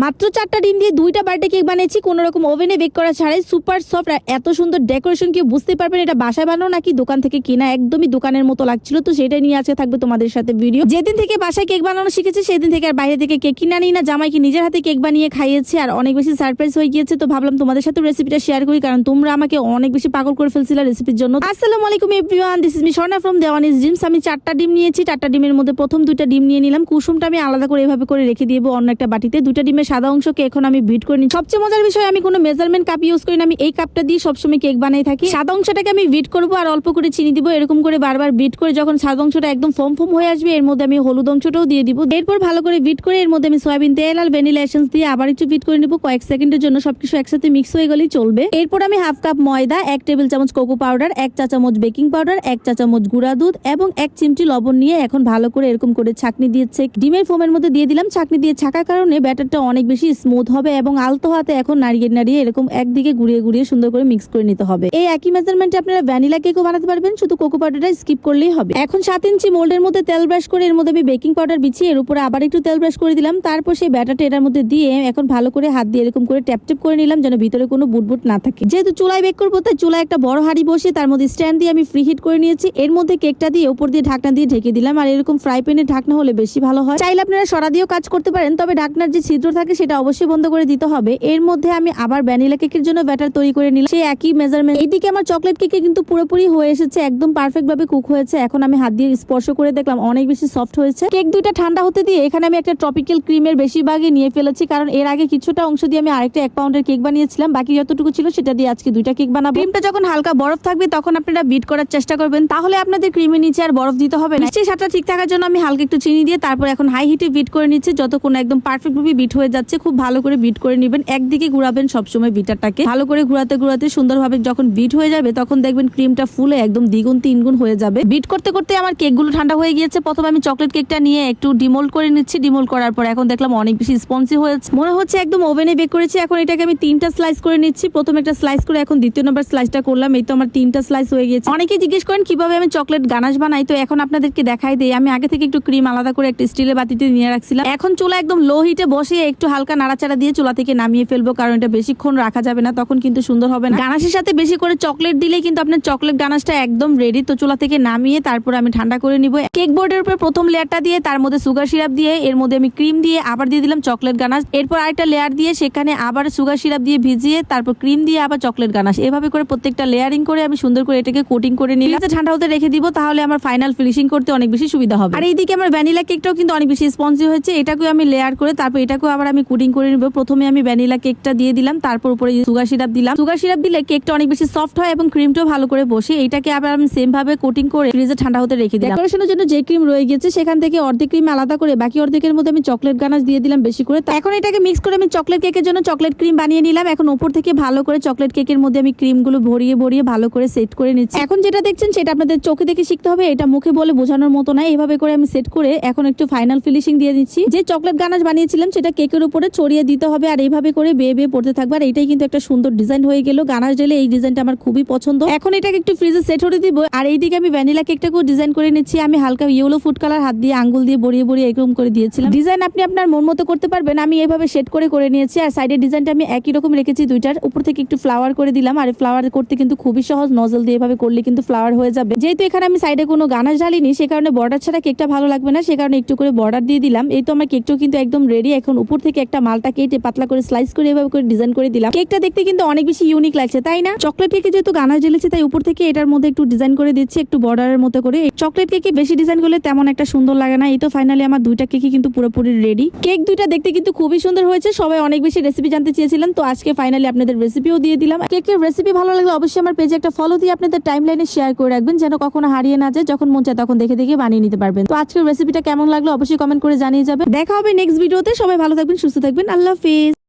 মাত্র 4টা ডিম দিয়ে 2টা বার্থডে কেক বানিয়েছি, কোনো রকম ওভেনে বেক করা ছাড়াই। সুপার সফট আর এত সুন্দর ডেকোরেশন, কেউ বুঝতে পারবেন এটা বাসায় বানানো নাকি দোকান থেকে কিনা। একদমই দোকানের মতো লাগছিল। তো সেটা নিয়ে আজকে থাকবে তোমাদের সাথে ভিডিও। যেদিন থেকে বাসায় কেক বানানো শিখেছি সেদিন থেকে আর বাইরে থেকে কেক কিনা নিই না, জামাইকে নিজের হাতে কেক বানিয়ে খাইয়েছি আর অনেক বেশি সারপ্রাইজ হয়ে গিয়েছে। তো ভাবলাম তোমাদের সাথে রেসিপিটা শেয়ার করি, কারণ তোমরা আমাকে অনেক বেশি পাগল করে ফেলছিলে রেসিপির জন্য। আসসালামু আলাইকুম everyone, this is me Swarna from Dewani's dreams. আমি 4টা ডিম নিয়েছি। 4টা ডিমের মধ্যে প্রথম 2টা ডিম নিয়ে নিলাম। কুসুমটা আমি আলাদা করে এভাবে করে রেখে দিব অন্য একটা বাটিতে। 2টা ডিমের সাদা অংশকে এখন আমি বিট করে নিই। সবচেয়ে মজার বিষয়, আমি কোনো মেজারমেন্ট কাপ ইউজ করি না, আমি এই কাপটা দিয়ে সবসময় কেক বানাই থাকি। সাদা অংশটাকে আমি বিট করবো আর অল্প করে চিনি দিব। এরকম করে বারবার বিট করে যখন সাদা অংশটা একদম ফোম ফোম হয়ে আসবে, এর মধ্যে আমি হলুদ অংশটাও দিয়ে দিব। এরপর ভালো করে বিট করে এর মধ্যে আমি সয়াবিন তেল আর ভ্যানিলা এসেন্স দিয়ে আবার একটু বিট করে নিব কয়েক সেকেন্ডের জন্য। সবকিছু একসাথে মিক্স হয়ে গেলেই চলবে। এরপর আমি হাফ কাপ ময়দা, 1 টেবিল চামচ কোকো পাউডার, 1 চা চামচ বেকিং পাউডার, 1 চা চামচ গুঁড়া দুধ এবং 1 চিমটি লবণ নিয়ে এখন ভালো করে এরকম করে ছাঁকনি দিয়েছে ডিমের ফোমের মধ্যে দিয়ে দিলাম। ছাঁকনি দিয়ে ছাকার কারণে ব্যাটারটা অনেক বেশি স্মুথ হবে এবং আলতো হাতে এখন নাড়িয়ে নাড়িয়ে এরকম একদিকে ঘুরিয়ে ঘুরিয়ে সুন্দর করে মিক্স করে নিতে হবে। এই একই মেজারমেন্টে আপনারা ভ্যানিলা কেকও বানাতে পারবেন, শুধু কোকো পাউডারটা স্কিপ করলেই হবে। এখন 7 ইঞ্চি মোল্ডের মধ্যে তেল ব্রাশ করে এর মধ্যে আমি বেকিং পাউডার বিছিয়ে এর উপরে আবার একটু তেল ব্রাশ করে দিলাম। তারপর সেই ব্যাটারটা এটার মধ্যে দিয়ে এখন ভালো করে হাত দিয়ে এরকম করে ট্যাপ ট্যাপ করে নিলাম, যেন ভিতরে কোনো বুটবুট না থাকে। যেহেতু চুলায় বেক করবো তাই চুলায় একটা বড় হাঁড়ি বসিয়ে তার মধ্যে স্ট্যান্ড দিয়ে আমি ফ্রি হিট করে নিয়েছি। এর মধ্যে কেকটা দিয়ে উপর দিয়ে ঢাকনা দিয়ে ঢেকে দিলাম। আর এরকম ফ্রাই প্যানে ঢাকনা হলে বেশি ভালো হয়। চাইলে আপনারা সরা দিয়েও কাজ করতে পারেন, তবে ঢাকনার যে ছিদ্র থাকে সেটা অবশ্যই বন্ধ করে দিতে হবে। এর মধ্যে আমি আবার ভ্যানিলা কেকের জন্য ব্যাটার তৈরি করে নিলাম, সেই একই মেজারমেন্ট। এইদিকে আমার চকলেট কেকে কিন্তু পুরোপুরি হয়ে এসেছে, একদম পারফেক্ট ভাবে কুক হয়েছে। এখন আমি হাত দিয়ে স্পর্শ করে দেখলাম অনেক বেশি সফট হয়েছে। কেক 2টা ঠান্ডা হতে দিয়ে এখানে আমি একটা ট্রপিক্যাল ক্রিমের বেশিরভাগই নিয়ে ফেলেছি, কারণ এর আগে কিছুটা অংশ দিয়ে আমি আরেকটা 1 পাউন্ডের কেক বানিয়েছিলাম। বাকি যতটুকু ছিল সেটা দিয়ে আজকে 2টা কেক বানাবো। ক্রিমটা যখন হালকা বরফ থাকবে তখন আপনারা বিট করার চেষ্টা করবেন, তাহলে আপনাদের ক্রিমের নিচে আর বরফ দিতে হবে না। নিশ্চয়ই সাথে ঠিক থাকার জন্য আমি হালকা একটু চিনি দিয়ে তারপর এখন হাই হিটে বিট করে নিচ্ছি, যতক্ষণ একদম পারফেক্ট ভাবে বিট হয়ে যাচ্ছে। খুব ভালো করে বিট করে নেবেন, একদিকে ঘুরাবেন সবসময় বিটারটাকে। ভালো করে ঘুরাতে ঘুরাতে সুন্দরভাবে যখন বিট হয়ে যাবে তখন দেখবেন ক্রিমটা ফুলে একদম দ্বিগুণ 3 গুণ হয়ে যাবে। বিট করতে করতে আমার কেকগুলো ঠান্ডা হয়ে গিয়েছে। প্রথমে আমি চকলেট কেকটা নিয়ে একটু ডিমোল্ড করে নিচ্ছি। ডিমোল্ড করার পর এখন দেখলাম অনেক বেশি স্পঞ্জি হয়েছে, মনে হচ্ছে একদম ওভেনে বেক করেছি। এখন এটাকে আমি 3টা স্লাইস করে নিচ্ছি। প্রথম একটা স্লাইস করে এখন দ্বিতীয় নম্বর স্লাইসটা করলাম। এই তো আমার 3টা স্লাইস হয়ে গিয়েছে। অনেকেই জিজ্ঞেস করেন কিভাবে আমি চকলেট গানাশ বানাই, তো এখন আপনাদেরকে দেখাই দেই। আমি আগে থেকে একটু ক্রিম আলাদা করে একটা স্টিলের বাটিতে নিয়ে রাখছিলাম। এখন চুলা একদম লো হিটে বসিয়ে একটু হালকা নাড়াচাড়া দিয়ে চুলা থেকে নামিয়ে ফেলবো, কারণ এটা বেশিক্ষণ রাখা যাবে না, তখন কিন্তু সুন্দর হবে না। গানাশের সাথে বেশি করে চকলেট দিলে কিন্তু আপনার চকলেট গানাশটা একদম রেডি। তো চুলা থেকে নামিয়ে তারপর আমি ঠান্ডা করে নিব। কেক বোর্ডের উপর প্রথম লেয়ারটা দিয়ে তার মধ্যে সুগার সিরাপ দিয়ে এর মধ্যে আমি ক্রিম দিয়ে আবার দিয়ে দিলাম চকলেট গানাশ। এরপর আরেকটা লেয়ার দিয়ে সেখানে আবার সুগার সিরাপ দিয়ে ভিজিয়ে তারপর ক্রিম দিয়ে আবার চকলেট গানাশ। এভাবে করে প্রত্যেকটা লেয়ারিং করে আমি সুন্দর করে এটাকে কোটিং করে নিলাম। ঠান্ডা হতে রেখে দিব, তাহলে আমার ফাইনাল ফিনিশিং করতে অনেক বেশি সুবিধা হবে। আর এইদিকে আমার ভ্যানিলা কেকটাও কিন্তু অনেক বেশি স্পঞ্জি হয়েছে। এটাকেও আমি লেয়ার করে তারপর এটাকেও আবার আমি কোটিং করে নিব। প্রথমে আমি ভ্যানিলা কেকটা দিয়ে দিলাম, তারপর উপরে সুগার সিরাপ দিলাম। সুগার সিরাপ দিলে কেকটা অনেক বেশি সফট হয় এবং ক্রিমটাও ভালো করে বসে। এইটাকে আবার আমি সেম ভাবে কোটিং করে ফ্রিজে ঠান্ডা হতে রেখে দিলাম। ডেকোরেশনের জন্য যে ক্রিম রয়ে গেছে সেখান থেকে অর্ধেক ক্রিম আলাদা করে বাকি অর্ধেকের মধ্যে আমি চকলেট গানাশ দিয়ে দিলাম বেশি করে। এখন এটাকে মিক্স করে আমি চকলেট কেকের জন্য চকলেট ক্রিম বানিয়ে নিলাম। এখন উপর থেকে ভালো করে চকলেট কেকের মধ্যে আমি ক্রিমগুলো ভরিয়ে ভরিয়ে ভালো করে সেট করে নিচ্ছি। এখন যেটা দেখছেন সেটা আপনাদের চোখে দেখে শিখতে হবে, এটা মুখে বলে বোঝানোর মতো না। এইভাবে করে আমি সেট করে এখন একটু ফাইনাল ফিনিশিং দিয়ে দিচ্ছি। যে চকলেট গানাশ বানিয়েছিলাম সেটা কেকের উপরে ছড়িয়ে দিতে হবে আর এইভাবে করে বেয়ে বেয়ে পড়তে থাকবে। আর এটাই কিন্তু একটা সুন্দর ডিজাইন হয়ে গেল। গানাশ দিলে এই ডিজাইনটা আমার খুবই পছন্দ। এখন এটাকে একটু ফ্রিজে সেট হতে দিব। আর এইদিকে আমি ভ্যানিলা কেকটাকেও ডিজাইন করে নিচ্ছি। আমি হালকা ইয়েলো ফুড কালার হাত দিয়ে আঙ্গুল দিয়ে বড়িয়ে বড়িয়ে এরকম করে দিয়েছিলাম। ডিজাইন আপনি আপনার মন মতো করতে পারবেন। আমি এইভাবে সেট করে নিয়েছি। আর সাইডের ডিজাইনটা আমি একই রকম রেখেছি 2টার। উপর থেকে একটু ফ্লাওয়ার করে দিলাম। আর ফ্লাওয়ার করতে কিন্তু খুবই সহজ, নজল দিয়ে এভাবে করলে কিন্তু ফ্লাওয়ার হয়ে যাবে। যেহেতু এখানে আমি সাইডে কোনো গানাশ ঢালিনি সে কারণে বর্ডার ছাড়া কেকটা ভালো লাগবে না, সে কারণে একটু করে বর্ডার দিয়ে দিলাম। এই তো আমার কেকটাও কিন্তু একদম রেডি। এখন উপর থেকে একটা মালটা কেটে পাতলা করে স্লাইস করে এভাবে করে ডিজাইন করে দিলাম। কেকটা দেখতে কিন্তু অনেক বেশি ইউনিক লাগছে, তাই না? চকলেট কেকে যেহেতু গানাশ ঢেলেছি তাই উপর থেকে এটার মধ্যে একটু ডিজাইন করে দিচ্ছি, একটু বর্ডারের মতো করে। চকলেট কেকে বেশি ডিজাইন করলে তেমন একটা সুন্দর লাগে না। এই তো ফাইনালি আমার 2টা কেকই কিন্তু পুরোপুরি রেডি। কেক 2টা দেখতে কিন্তু খুবই সুন্দর হয়েছে। সবাই অনেক বেশি রেসিপি জানতে চেয়েছিলেন, তো আজকে ফাইনালি আপনাদের রেসিপিও দিয়ে দিলাম। কেকের রেসিপি ভালো লাগলে অবশ্যই আমার পেজে একটা ফলো দিয়ে আপনাদের টাইমলাইনে শেয়ার করে রাখবেন, যেন কখনো হারিয়ে না যায়। যখন মন চায় তখন দেখে দেখে বানিয়ে নিতে পারবেন। তো আজকের রেসিপিটা কেমন লাগলো অবশ্যই কমেন্ট করে জানিয়ে যাবেন। দেখা হবে নেক্সট ভিডিওতে। সবাই ভালো থাকবেন, সুস্থ থাকবেন। আল্লাহ হাফেজ।